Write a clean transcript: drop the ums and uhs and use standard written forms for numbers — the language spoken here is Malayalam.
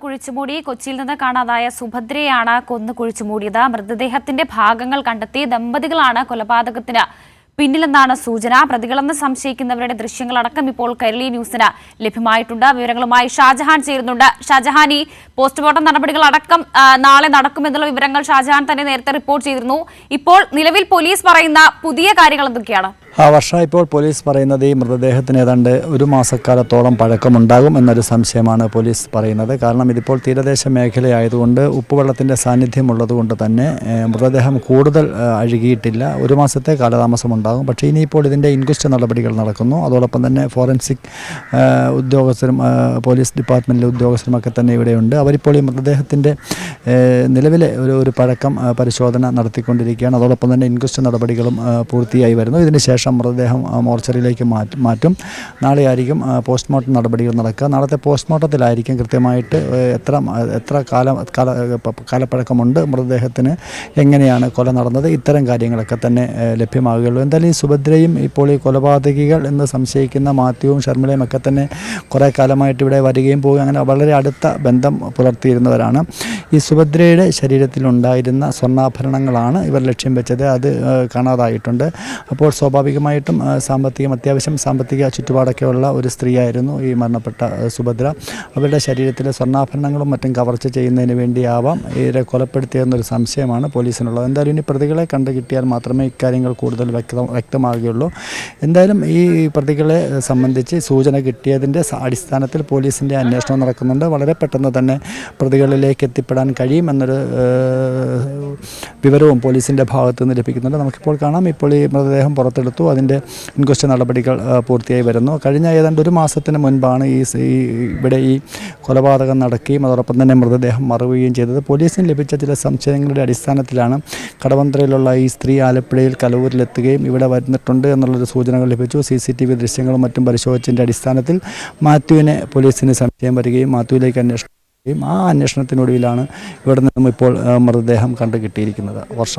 കുഴിച്ചുമൂടി കൊച്ചിയിൽ നിന്ന് കാണാതായ സുഭദ്രയാണ് കൊന്നു കുഴിച്ചുമൂടിയത്. മൃതദേഹത്തിന്റെ ഭാഗങ്ങൾ കണ്ടെത്തി ദമ്പതികളാണ് കൊലപാതകത്തിന് പിന്നിലെന്നാണ് സൂചന. പ്രതികളെന്ന് സംശയിക്കുന്നവരുടെ ദൃശ്യങ്ങളടക്കം ഇപ്പോൾ കൈരളി ന്യൂസിന് ലഭ്യമായിട്ടുണ്ട്. വിവരങ്ങളുമായി ഷാജഹാൻ ചേരുന്നുണ്ട്. ഷാജഹാൻ, ഈ പോസ്റ്റ്മോർട്ടം നടപടികളടക്കം നാളെ നടക്കുമെന്നുള്ള വിവരങ്ങൾ ഷാജഹാൻ തന്നെ നേരത്തെ റിപ്പോർട്ട് ചെയ്തിരുന്നു. ഇപ്പോൾ നിലവിൽ പോലീസ് പറയുന്ന പുതിയ കാര്യങ്ങൾ എന്തൊക്കെയാണ്? വർഷ, ഇപ്പോൾ പോലീസ് പറയുന്നത് ഈ മൃതദേഹത്തിന് ഏതാണ്ട് ഒരു മാസക്കാലത്തോളം പഴക്കമുണ്ടാകും എന്നൊരു സംശയമാണ് പോലീസ് പറയുന്നത്. കാരണം ഇതിപ്പോൾ തീരദേശ മേഖലയായതുകൊണ്ട് ഉപ്പുവെള്ളത്തിൻ്റെ സാന്നിധ്യമുള്ളതുകൊണ്ട് തന്നെ മൃതദേഹം കൂടുതൽ അഴുകിയിട്ടില്ല. ഒരു മാസത്തെ കാലതാമസം ഉണ്ടാകും. പക്ഷേ ഇനിയിപ്പോൾ ഇതിൻ്റെ ഇൻക്വസ്റ്റ് നടപടികൾ നടക്കുന്നു. അതോടൊപ്പം തന്നെ ഫോറൻസിക് ഉദ്യോഗസ്ഥരും പോലീസ് ഡിപ്പാർട്ട്മെൻറ്റിലെ ഉദ്യോഗസ്ഥരുമൊക്കെ തന്നെ ഇവിടെയുണ്ട്. അവരിപ്പോൾ ഈ മൃതദേഹത്തിൻ്റെ നിലവിലെ ഒരു പഴക്കം പരിശോധന നടത്തിക്കൊണ്ടിരിക്കുകയാണ്. അതോടൊപ്പം തന്നെ ഇൻക്വസ്റ്റ് നടപടികളും പൂർത്തിയായി വരുന്നു. ഇതിനുശേഷം മൃതദേഹം മോർച്ചറിയിലേക്ക് മാറ്റും. നാളെ ആയിരിക്കും പോസ്റ്റ്മോർട്ടം നടപടികൾ നടക്കുക. നാളത്തെ പോസ്റ്റ്മോർട്ടത്തിലായിരിക്കും കൃത്യമായിട്ട് എത്ര കാലപ്പഴക്കമുണ്ട് മൃതദേഹത്തിന്, എങ്ങനെയാണ് കൊല നടന്നത്, ഇത്തരം കാര്യങ്ങളൊക്കെ തന്നെ ലഭ്യമാകുകയുള്ളൂ. എന്തായാലും ഈ സുഭദ്രയും ഇപ്പോൾ ഈ കൊലപാതകികൾ എന്ന് സംശയിക്കുന്ന മാത്യുവും ഷർമിളയും ഒക്കെ തന്നെ കുറേ കാലമായിട്ട് ഇവിടെ വരികയും പോവുകയും അങ്ങനെ വളരെ അടുത്ത ബന്ധം പുലർത്തിയിരുന്നവരാണ്. ഈ സുഭദ്രയുടെ ശരീരത്തിലുണ്ടായിരുന്ന സ്വർണ്ണാഭരണങ്ങളാണ് ഇവർ ലക്ഷ്യം വെച്ചത്. അത് കാണാതായിട്ടുണ്ട്. അപ്പോൾ സ്വാഭാവികമായിട്ടും അത്യാവശ്യം സാമ്പത്തിക ചുറ്റുപാടൊക്കെയുള്ള ഒരു സ്ത്രീയായിരുന്നു ഈ മരണപ്പെട്ട സുഭദ്ര. അവരുടെ ശരീരത്തിലെ സ്വർണ്ണാഭരണങ്ങളും മറ്റും കവർച്ച ചെയ്യുന്നതിന് വേണ്ടിയാവാം ഇവരെ കൊലപ്പെടുത്തിയെന്നൊരു സംശയമാണ് പോലീസിനുള്ളത്. എന്തായാലും ഇനി പ്രതികളെ കണ്ടു കിട്ടിയാൽ മാത്രമേ ഇക്കാര്യങ്ങൾ കൂടുതൽ വ്യക്തമാകുകയുള്ളൂ. എന്തായാലും ഈ പ്രതികളെ സംബന്ധിച്ച് സൂചന കിട്ടിയതിൻ്റെ അടിസ്ഥാനത്തിൽ പോലീസിൻ്റെ അന്വേഷണം നടക്കുന്നുണ്ട്. വളരെ പെട്ടെന്ന് തന്നെ പ്രതികളിലേക്ക് എത്തിപ്പെടാൻ കഴിയുമെന്നൊരു വിവരവും പോലീസിൻ്റെ ഭാഗത്തു നിന്ന് ലഭിക്കുന്നുണ്ട്. നമുക്കിപ്പോൾ കാണാം, ഇപ്പോൾ ഈ മൃതദേഹം പുറത്തെടുത്തു. അതിൻ്റെ ഇൻക്വസ്റ്റ് നടപടികൾ പൂർത്തിയായി വരുന്നു. കഴിഞ്ഞ ഏതാണ്ട് ഒരു മാസത്തിന് മുൻപാണ് ഇവിടെ ഈ കൊലപാതകം നടക്കുകയും അതോടൊപ്പം തന്നെ മൃതദേഹം മറവുകയും ചെയ്തത്. പോലീസിന് ലഭിച്ച ചില സംശയങ്ങളുടെ അടിസ്ഥാനത്തിലാണ് കടവന്ത്രയിലുള്ള ഈ സ്ത്രീ ആലപ്പുഴയിൽ കലവൂരിലെത്തുകയും ഇവിടെ വരുന്നിട്ടുണ്ട് എന്നുള്ളൊരു സൂചനകൾ ലഭിച്ചു. CCTV ദൃശ്യങ്ങളും മറ്റും പരിശോധിച്ചതിൻ്റെ അടിസ്ഥാനത്തിൽ മാത്യുവിനെ പോലീസിന് സംശയം വരികയും മാത്യുവിലേക്ക് അന്വേഷണം, ആ അന്വേഷണത്തിനൊടുവിലാണ് ഇവിടെ നിന്നും ഇപ്പോൾ മൃതദേഹം കണ്ടു കിട്ടിയിരിക്കുന്നത്. വർഷ.